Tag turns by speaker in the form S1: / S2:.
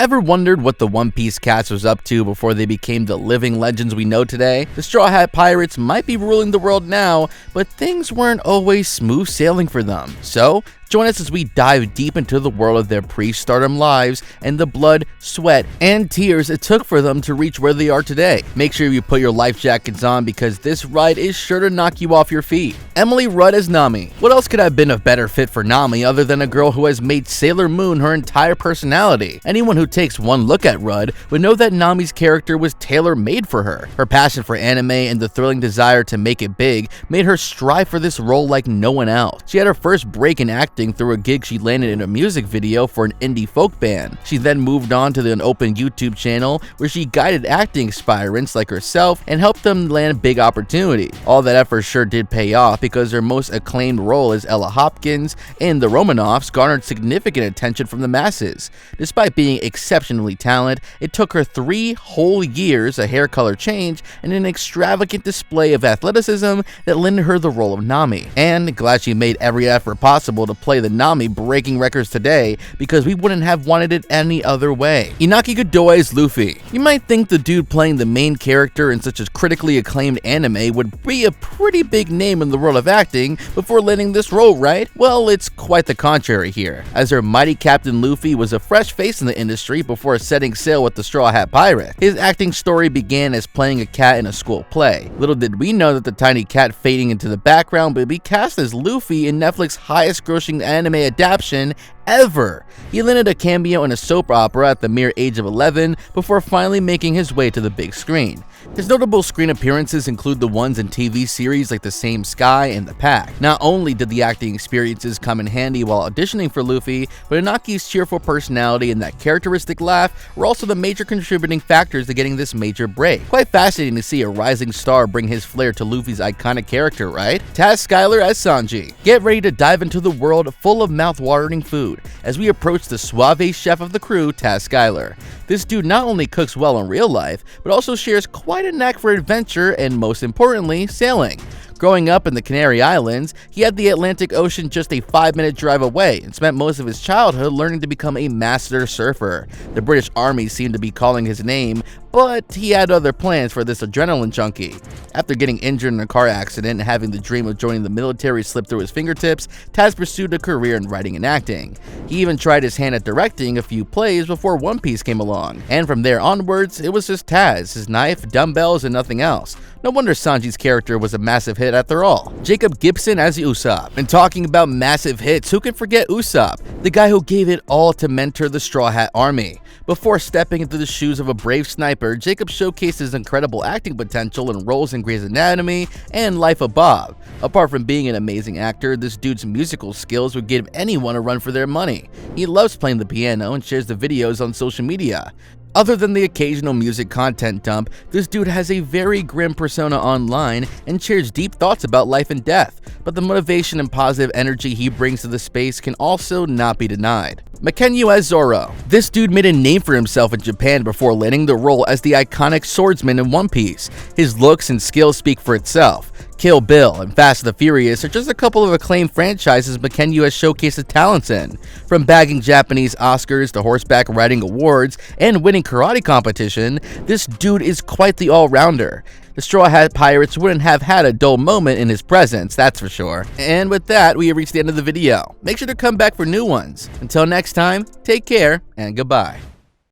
S1: Ever wondered what the One Piece cast was up to before they became the living legends we know today? The Straw Hat Pirates might be ruling the world now, but things weren't always smooth sailing for them. So, join us as we dive deep into the world of their pre-stardom lives and the blood, sweat, and tears it took for them to reach where they are today. Make sure you put your life jackets on because this ride is sure to knock you off your feet. Emily Rudd as Nami. What else could have been a better fit for Nami other than a girl who has made Sailor Moon her entire personality? Anyone who takes one look at Rudd would know that Nami's character was tailor-made for her. Her passion for anime and the thrilling desire to make it big made her strive for this role like no one else. She had her first break in acting through a gig she landed in a music video for an indie folk band. She then moved on to an open YouTube channel where she guided acting aspirants like herself and helped them land big opportunities. All that effort sure did pay off because her most acclaimed role as Ella Hopkins in The Romanoffs garnered significant attention from the masses. Despite being exceptionally talented, it took her 3 whole years, a hair color change, and an extravagant display of athleticism that landed her the role of Nami. And glad she made every effort possible to play the Nami breaking records today because we wouldn't have wanted it any other way. Inaki Godoy as Luffy. You might think the dude playing the main character in such a critically acclaimed anime would be a pretty big name in the world of acting before landing this role, right? Well, it's quite the contrary here, as our mighty Captain Luffy was a fresh face in the industry before setting sail with the Straw Hat Pirate. His acting story began as playing a cat in a school play. Little did we know that the tiny cat fading into the background would be cast as Luffy in Netflix's highest grossing anime adaptation ever. He landed a cameo in a soap opera at the mere age of 11 before finally making his way to the big screen. His notable screen appearances include the ones in TV series like The Same Sky and The Pack. Not only did the acting experiences come in handy while auditioning for Luffy, but Inaki's cheerful personality and that characteristic laugh were also the major contributing factors to getting this major break. Quite fascinating to see a rising star bring his flair to Luffy's iconic character, right? Taz Skylar as Sanji. Get ready to dive into the world full of mouth-watering food as we approach the suave chef of the crew, Taz Skylar. This dude not only cooks well in real life, but also shares quite a knack for adventure and, most importantly, sailing. Growing up in the Canary Islands, he had the Atlantic Ocean just a 5-minute drive away and spent most of his childhood learning to become a master surfer. The British Army seemed to be calling his name, but he had other plans for this adrenaline junkie. After getting injured in a car accident and having the dream of joining the military slip through his fingertips, Taz pursued a career in writing and acting. He even tried his hand at directing a few plays before One Piece came along, and from there onwards, it was just Taz, his knife, dumbbells, and nothing else. No wonder Sanji's character was a massive hit after all. Jacob Gibson as Usopp. And talking about massive hits, who can forget Usopp, the guy who gave it all to mentor the Straw Hat Army? Before stepping into the shoes of a brave sniper, Jacob showcased his incredible acting potential in roles in Grey's Anatomy and Life of Bob. Apart from being an amazing actor, this dude's musical skills would give anyone a run for their money. He loves playing the piano and shares the videos on social media. Other than the occasional music content dump, this dude has a very grim persona online and shares deep thoughts about life and death, but the motivation and positive energy he brings to the space can also not be denied. Makenyu as Zoro. This dude made a name for himself in Japan before landing the role as the iconic swordsman in One Piece. His looks and skills speak for itself. Kill Bill and Fast and the Furious are just a couple of acclaimed franchises Makenyu has showcased his talents in. From bagging Japanese Oscars to horseback riding awards and winning karate competition, this dude is quite the all-rounder. The Straw Hat Pirates wouldn't have had a dull moment in his presence, that's for sure. And with that, we have reached the end of the video. Make sure to come back for new ones. Until next time, take care and goodbye.